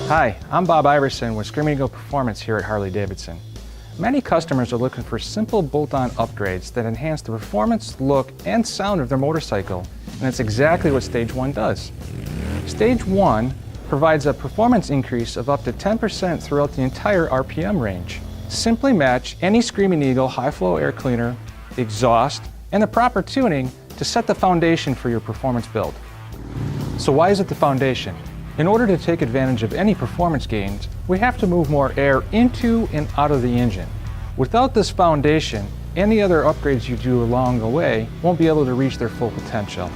Hi, I'm Bob Iverson with Screamin Eagle Performance here at Harley-Davidson. Many customers are looking for simple bolt-on upgrades that enhance the performance, look, and sound of their motorcycle, and that's exactly what Stage I does. Stage I provides a performance increase of up to 10% throughout the entire RPM range. Simply match any Screamin Eagle high-flow air cleaner, exhaust, and the proper tuning to set the foundation for your performance build. So why is it the foundation? In order to take advantage of any performance gains, we have to move more air into and out of the engine. Without this foundation, any other upgrades you do along the way won't be able to reach their full potential.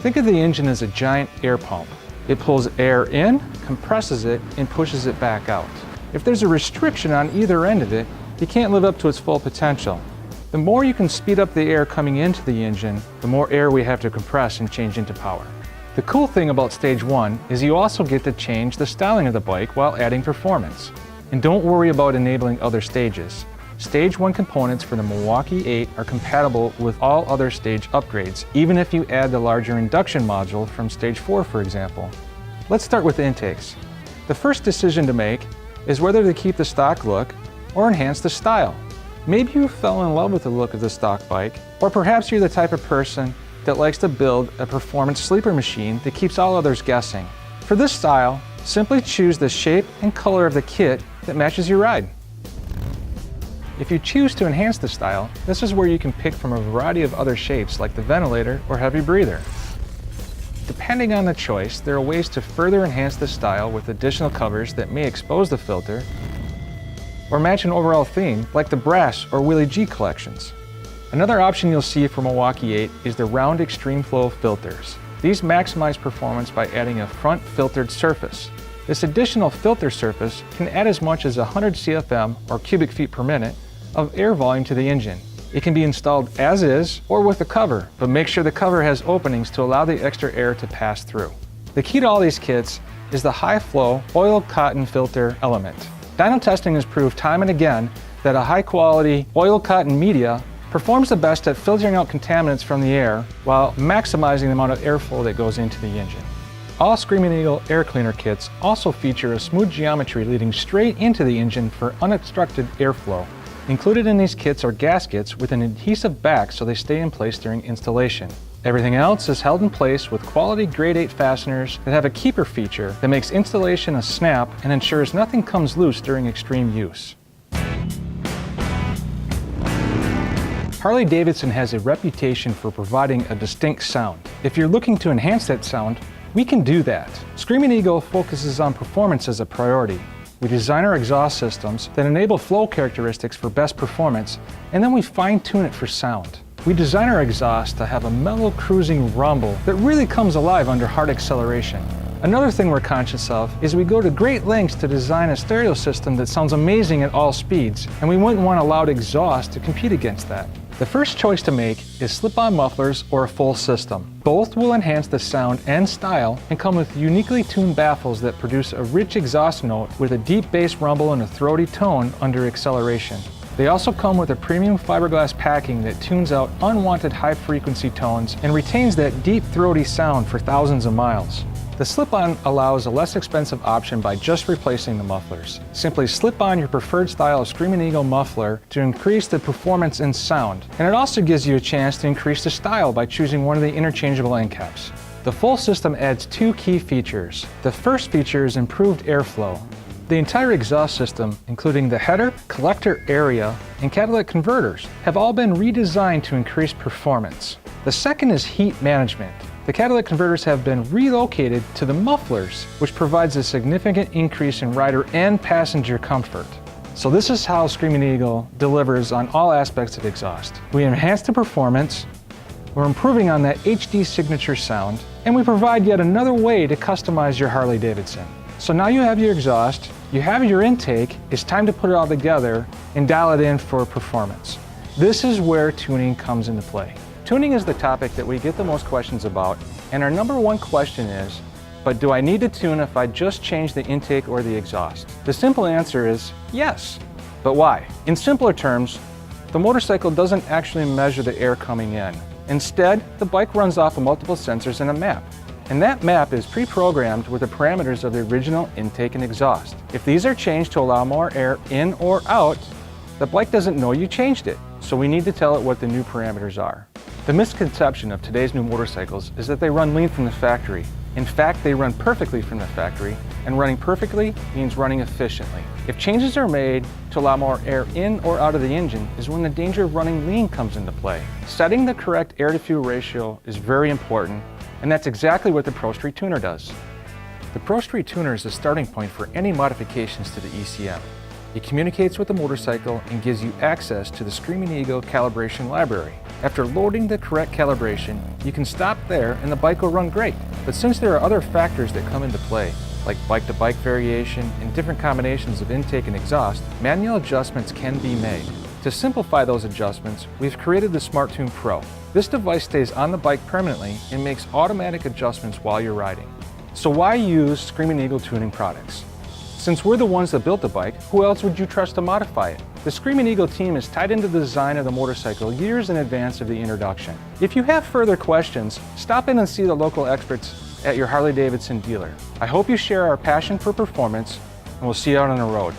Think of the engine as a giant air pump. It pulls air in, compresses it, and pushes it back out. If there's a restriction on either end of it, you can't live up to its full potential. The more you can speed up the air coming into the engine, the more air we have to compress and change into power. The cool thing about Stage I is you also get to change the styling of the bike while adding performance. And don't worry about enabling other stages. Stage I components for the Milwaukee 8 are compatible with all other stage upgrades, even if you add the larger induction module from Stage 4, for example. Let's start with the intakes. The first decision to make is whether to keep the stock look or enhance the style. Maybe you fell in love with the look of the stock bike, or perhaps you're the type of person that likes to build a performance sleeper machine that keeps all others guessing. For this style, simply choose the shape and color of the kit that matches your ride. If you choose to enhance the style, this is where you can pick from a variety of other shapes like the ventilator or heavy breather. Depending on the choice, there are ways to further enhance the style with additional covers that may expose the filter or match an overall theme like the brass or Willie G collections. Another option you'll see for Milwaukee 8 is the round extreme flow filters. These maximize performance by adding a front filtered surface. This additional filter surface can add as much as 100 CFM or cubic feet per minute of air volume to the engine. It can be installed as is or with a cover, but make sure the cover has openings to allow the extra air to pass through. The key to all these kits is the high flow oil cotton filter element. Dyno testing has proved time and again that a high quality oil cotton media performs the best at filtering out contaminants from the air while maximizing the amount of airflow that goes into the engine. All Screamin Eagle air cleaner kits also feature a smooth geometry leading straight into the engine for unobstructed airflow. Included in these kits are gaskets with an adhesive back so they stay in place during installation. Everything else is held in place with quality grade 8 fasteners that have a keeper feature that makes installation a snap and ensures nothing comes loose during extreme use. Harley-Davidson has a reputation for providing a distinct sound. If you're looking to enhance that sound, we can do that. Screamin Eagle focuses on performance as a priority. We design our exhaust systems that enable flow characteristics for best performance, and then we fine-tune it for sound. We design our exhaust to have a mellow cruising rumble that really comes alive under hard acceleration. Another thing we're conscious of is we go to great lengths to design a stereo system that sounds amazing at all speeds, and we wouldn't want a loud exhaust to compete against that. The first choice to make is slip-on mufflers or a full system. Both will enhance the sound and style and come with uniquely tuned baffles that produce a rich exhaust note with a deep bass rumble and a throaty tone under acceleration. They also come with a premium fiberglass packing that tunes out unwanted high-frequency tones and retains that deep throaty sound for thousands of miles. The slip-on allows a less expensive option by just replacing the mufflers. Simply slip on your preferred style of Screamin Eagle muffler to increase the performance and sound, and it also gives you a chance to increase the style by choosing one of the interchangeable end caps. The full system adds two key features. The first feature is improved airflow. The entire exhaust system, including the header, collector area, and catalytic converters, have all been redesigned to increase performance. The second is heat management. The catalytic converters have been relocated to the mufflers, which provides a significant increase in rider and passenger comfort. So this is how Screamin Eagle delivers on all aspects of exhaust. We enhance the performance, we're improving on that HD signature sound, and we provide yet another way to customize your Harley-Davidson. So now you have your exhaust, you have your intake, it's time to put it all together and dial it in for performance. This is where tuning comes into play. Tuning is the topic that we get the most questions about, and our number one question is, but do I need to tune if I just change the intake or the exhaust? The simple answer is yes. But why? In simpler terms, the motorcycle doesn't actually measure the air coming in. Instead, the bike runs off of multiple sensors and a map. And that map is pre-programmed with the parameters of the original intake and exhaust. If these are changed to allow more air in or out, the bike doesn't know you changed it, so we need to tell it what the new parameters are. The misconception of today's new motorcycles is that they run lean from the factory. In fact, they run perfectly from the factory, and running perfectly means running efficiently. If changes are made to allow more air in or out of the engine is when the danger of running lean comes into play. Setting the correct air-to-fuel ratio is very important, and that's exactly what the Pro Street Tuner does. The Pro Street Tuner is the starting point for any modifications to the ECM. It communicates with the motorcycle and gives you access to the Screamin Eagle calibration library. After loading the correct calibration, you can stop there and the bike will run great. But since there are other factors that come into play, like bike-to-bike variation and different combinations of intake and exhaust, manual adjustments can be made. To simplify those adjustments, we've created the SmartTune Pro. This device stays on the bike permanently and makes automatic adjustments while you're riding. So why use Screamin Eagle tuning products? Since we're the ones that built the bike, who else would you trust to modify it? The Screamin Eagle team is tied into the design of the motorcycle years in advance of the introduction. If you have further questions, stop in and see the local experts at your Harley-Davidson dealer. I hope you share our passion for performance, and we'll see you out on the road.